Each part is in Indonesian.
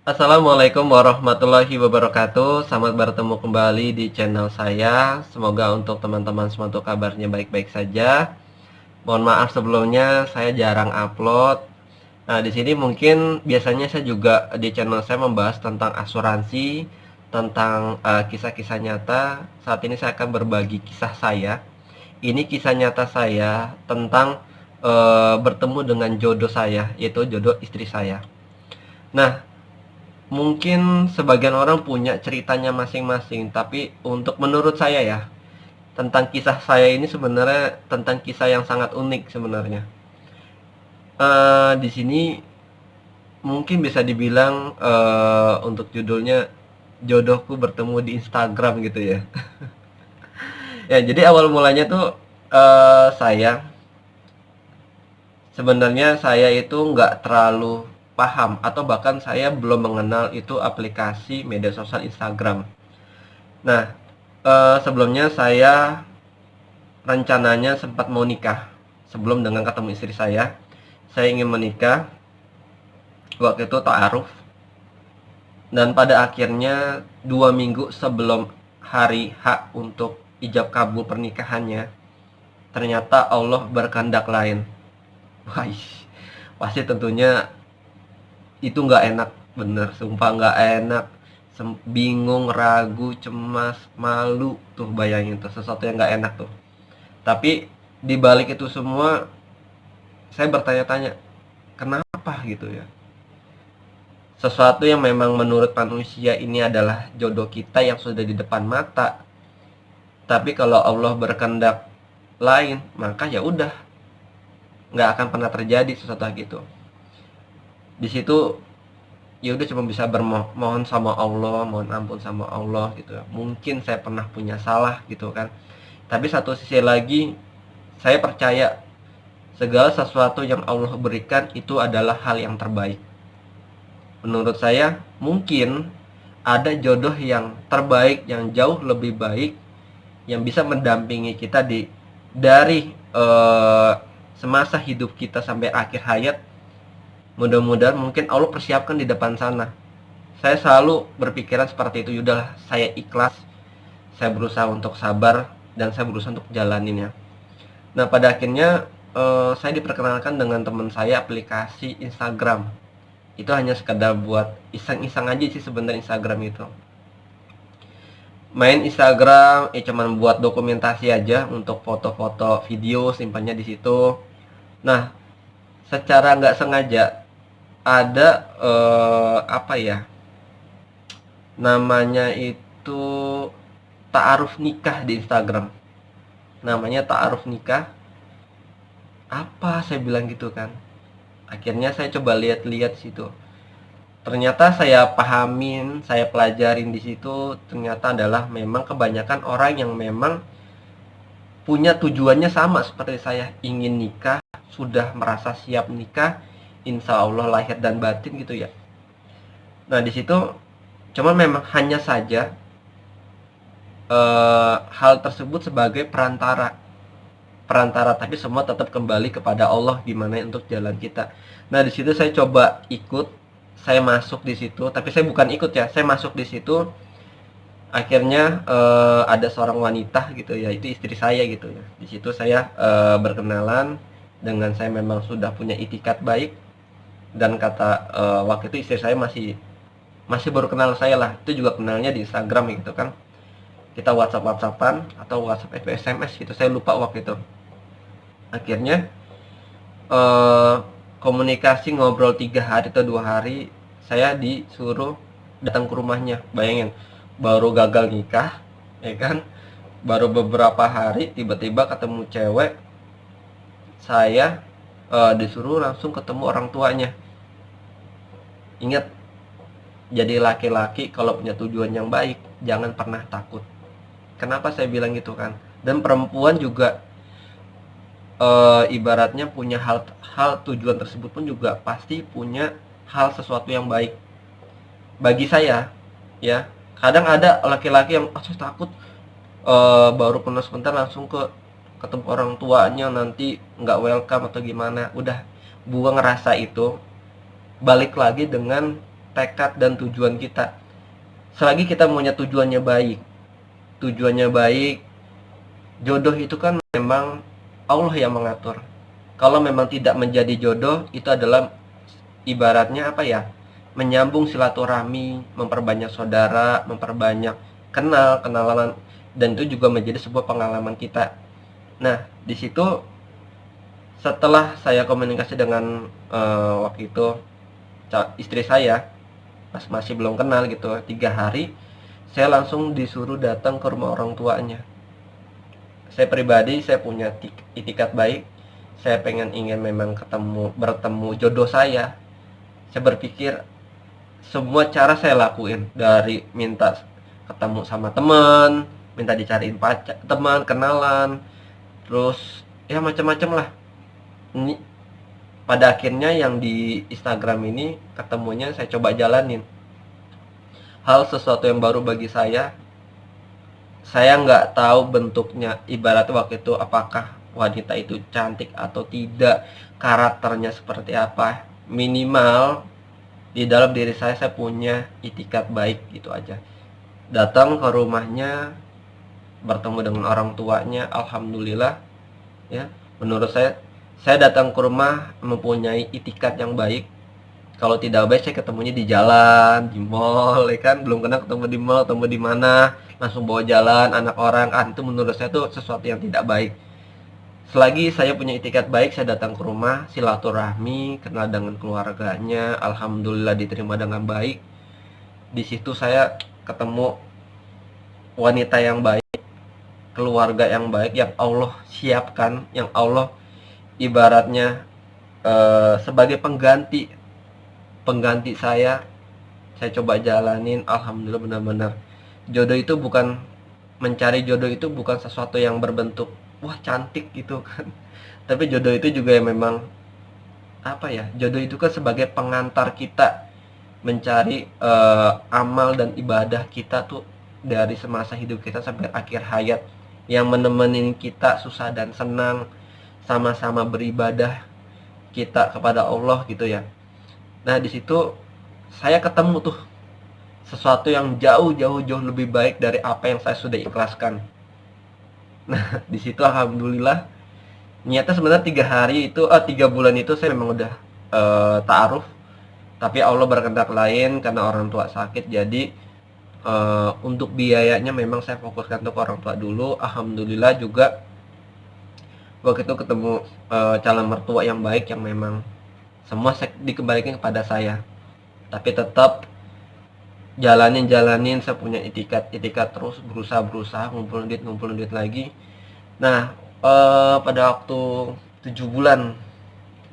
Assalamualaikum warahmatullahi wabarakatuh. Selamat bertemu kembali di channel saya. Semoga untuk teman-teman semua tuh kabarnya baik-baik saja. Mohon maaf sebelumnya saya jarang upload. Nah, di sini mungkin biasanya saya juga di channel saya membahas tentang asuransi, tentang kisah-kisah nyata. Saat ini saya akan berbagi kisah saya. Ini kisah nyata saya tentang bertemu dengan jodoh saya, yaitu jodoh istri saya. Nah, mungkin sebagian orang punya ceritanya masing-masing, tapi untuk menurut saya ya, tentang kisah saya ini sebenarnya tentang kisah yang sangat unik sebenarnya. Di sini mungkin bisa dibilang untuk judulnya jodohku bertemu di Instagram gitu ya. Ya, jadi awal mulanya tuh saya sebenarnya saya itu nggak terlalu paham atau bahkan saya belum mengenal itu aplikasi media sosial Instagram. Nah, sebelumnya saya rencananya sempat mau nikah. Sebelum dengan ketemu istri saya ingin menikah. Waktu itu ta'aruf. Dan pada akhirnya 2 minggu sebelum hari H untuk ijab kabul pernikahannya, ternyata Allah berkehendak lain. Wah, pasti tentunya itu nggak enak, bener, sumpah nggak enak. Bingung, ragu, cemas, malu, tuh bayangin tuh sesuatu yang nggak enak tuh. Tapi di balik itu semua saya bertanya-tanya, kenapa gitu ya? Sesuatu yang memang menurut manusia ini adalah jodoh kita yang sudah di depan mata. Tapi kalau Allah berkehendak lain, maka ya udah, nggak akan pernah terjadi sesuatu gitu. Di situ ya udah cuma bisa bermohon sama Allah, mohon ampun sama Allah gitu. Mungkin saya pernah punya salah gitu kan. Tapi satu sisi lagi saya percaya segala sesuatu yang Allah berikan itu adalah hal yang terbaik. Menurut saya mungkin ada jodoh yang terbaik, yang jauh lebih baik, yang bisa mendampingi kita dari semasa hidup kita sampai akhir hayat. Mudah-mudahan mungkin Allah persiapkan di depan sana. Saya selalu berpikiran seperti itu. Yaudah, saya ikhlas, saya berusaha untuk sabar, dan saya berusaha untuk jalaninnya. Nah, pada akhirnya saya diperkenalkan dengan teman saya aplikasi Instagram. Itu hanya sekedar buat iseng-iseng aja sih sebenarnya Instagram itu. Main Instagram cuman buat dokumentasi aja untuk foto-foto video, simpannya di situ. Nah, secara nggak sengaja ada apa ya? Namanya itu ta'aruf nikah di Instagram. Namanya ta'aruf nikah. Apa saya bilang gitu kan? Akhirnya saya coba lihat-lihat situ. Ternyata saya pahamin, saya pelajarin di situ, ternyata adalah memang kebanyakan orang yang memang punya tujuannya sama seperti saya, ingin nikah, sudah merasa siap nikah, insya Allah lahir dan batin gitu ya. Nah di situ, cuman memang hanya saja hal tersebut sebagai perantara, tapi semua tetap kembali kepada Allah gimana untuk jalan kita. Nah di situ saya coba ikut, saya masuk di situ, tapi saya bukan ikut ya, saya masuk di situ. Akhirnya ada seorang wanita gitu ya, itu istri saya gitu ya. Di situ saya berkenalan dengan, saya memang sudah punya itikat baik, dan kata waktu itu istri saya masih baru kenal saya lah, itu juga kenalnya di Instagram gitu kan. Kita WhatsApp-WhatsAppan atau WhatsApp SMS gitu, saya lupa waktu itu. Akhirnya komunikasi ngobrol 3 hari atau 2 hari, saya disuruh datang ke rumahnya. Bayangin, baru gagal nikah, ya kan? Baru beberapa hari tiba-tiba ketemu cewek, saya disuruh langsung ketemu orang tuanya. Ingat, jadi laki-laki kalau punya tujuan yang baik, jangan pernah takut. Kenapa saya bilang gitu kan? Dan perempuan juga ibaratnya punya hal tujuan tersebut pun juga pasti punya hal sesuatu yang baik. Bagi saya, ya, kadang ada laki-laki yang saya takut baru kenal sebentar langsung ketemu orang tuanya, nanti nggak welcome atau gimana. Udah, buang rasa itu, balik lagi dengan tekad dan tujuan kita. Selagi kita punya tujuannya baik, jodoh itu kan memang Allah yang mengatur. Kalau memang tidak menjadi jodoh, itu adalah ibaratnya apa ya? Menyambung silaturahmi, memperbanyak saudara, memperbanyak kenalan, dan itu juga menjadi sebuah pengalaman kita. Nah, di situ setelah saya komunikasi dengan waktu itu istri saya, pas masih belum kenal gitu, 3 hari, saya langsung disuruh datang ke rumah orang tuanya. Saya pribadi, saya punya itikat baik, saya ingin memang bertemu jodoh saya. Saya berpikir semua cara saya lakuin, dari minta ketemu sama teman, minta dicariin pacar, teman, kenalan, terus ya macam-macam lah. Ini pada akhirnya yang di Instagram ini ketemunya saya coba jalanin. Hal sesuatu yang baru bagi saya nggak tahu bentuknya, ibarat waktu itu apakah wanita itu cantik atau tidak, karakternya seperti apa. Minimal di dalam diri saya punya itikat baik, gitu aja. Datang ke rumahnya, bertemu dengan orang tuanya, alhamdulillah ya. Menurut saya datang ke rumah mempunyai itikat yang baik. Kalau tidak baik, saya ketemunya di jalan, di mall, ya kan. Belum kenal ketemu di mall, ketemu di mana, langsung bawa jalan anak orang, itu menurut saya tuh sesuatu yang tidak baik. Selagi saya punya itikat baik, saya datang ke rumah, silaturahmi, kenal dengan keluarganya, alhamdulillah diterima dengan baik. Di situ saya ketemu wanita yang baik, keluarga yang baik, yang Allah siapkan, yang Allah ibaratnya sebagai pengganti saya coba jalanin. Alhamdulillah, benar-benar jodoh itu bukan, mencari jodoh itu bukan sesuatu yang berbentuk wah cantik gitu kan. Tapi jodoh itu juga memang apa ya, jodoh itu kan sebagai pengantar kita mencari amal dan ibadah kita tuh dari semasa hidup kita sampai akhir hayat, yang menemani kita susah dan senang, sama-sama beribadah kita kepada Allah gitu ya. Nah, di situ saya ketemu tuh sesuatu yang jauh lebih baik dari apa yang saya sudah ikhlaskan. Nah, di situ alhamdulillah, niatnya sebenarnya 3 hari itu 3 bulan itu saya memang udah ta'aruf, tapi Allah berkehendak lain karena orang tua sakit. Jadi untuk biayanya memang saya fokuskan untuk orang tua dulu. Alhamdulillah juga waktu itu ketemu calon mertua yang baik, yang memang semua dikembalikan kepada saya. Tapi tetap jalanin, saya punya itikat terus, berusaha ngumpulin duit lagi. Nah, pada waktu 7 bulan,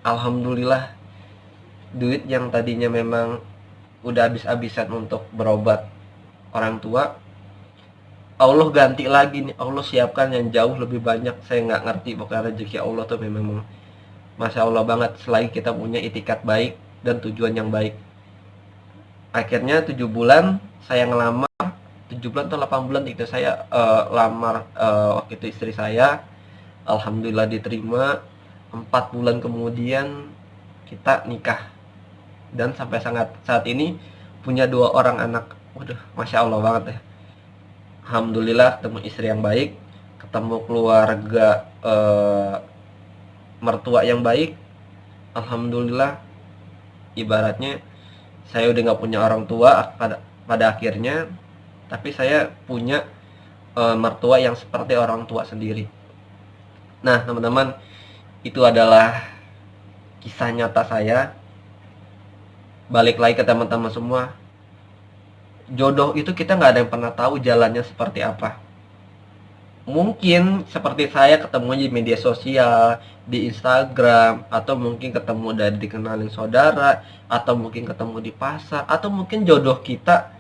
alhamdulillah duit yang tadinya memang udah habis-habisan untuk berobat orang tua, Allah ganti lagi nih. Allah siapkan yang jauh lebih banyak. Saya nggak ngerti, pokoknya rezeki Allah tuh memang Masya Allah banget, selagi kita punya itikat baik dan tujuan yang baik. Akhirnya 7 bulan saya ngelamar, 7 bulan atau 8 bulan itu saya lamar waktu itu istri saya. Alhamdulillah diterima. 4 bulan kemudian kita nikah. Dan sampai saat ini punya 2 orang anak. Waduh, Masya Allah banget ya. Alhamdulillah ketemu istri yang baik, ketemu keluarga mertua yang baik. Alhamdulillah, ibaratnya saya udah nggak punya orang tua pada akhirnya, tapi saya punya mertua yang seperti orang tua sendiri. Nah, teman-teman, itu adalah kisah nyata saya. Balik lagi ke teman-teman semua, jodoh itu kita nggak ada yang pernah tahu jalannya seperti apa. Mungkin seperti saya ketemu di media sosial, di Instagram, atau mungkin ketemu dari dikenalin saudara, atau mungkin ketemu di pasar, atau mungkin jodoh kita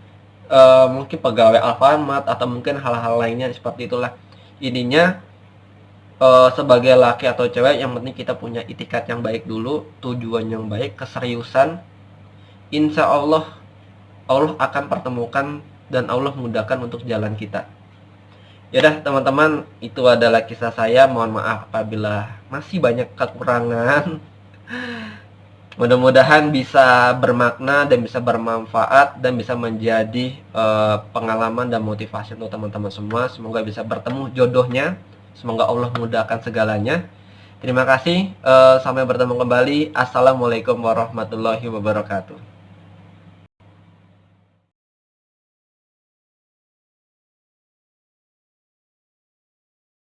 mungkin pegawai Alfamart, atau mungkin hal-hal lainnya seperti itulah. Ininya sebagai laki atau cewek, yang penting kita punya itikat yang baik dulu, tujuan yang baik, keseriusan. Insya Allah akan pertemukan dan Allah mudahkan untuk jalan kita. Yaudah teman-teman, itu adalah kisah saya. Mohon maaf apabila masih banyak kekurangan. Mudah-mudahan bisa bermakna dan bisa bermanfaat dan bisa menjadi pengalaman dan motivasi untuk teman-teman semua. Semoga bisa bertemu jodohnya. Semoga Allah mudahkan segalanya. Terima kasih. Sampai bertemu kembali. Assalamualaikum warahmatullahi wabarakatuh.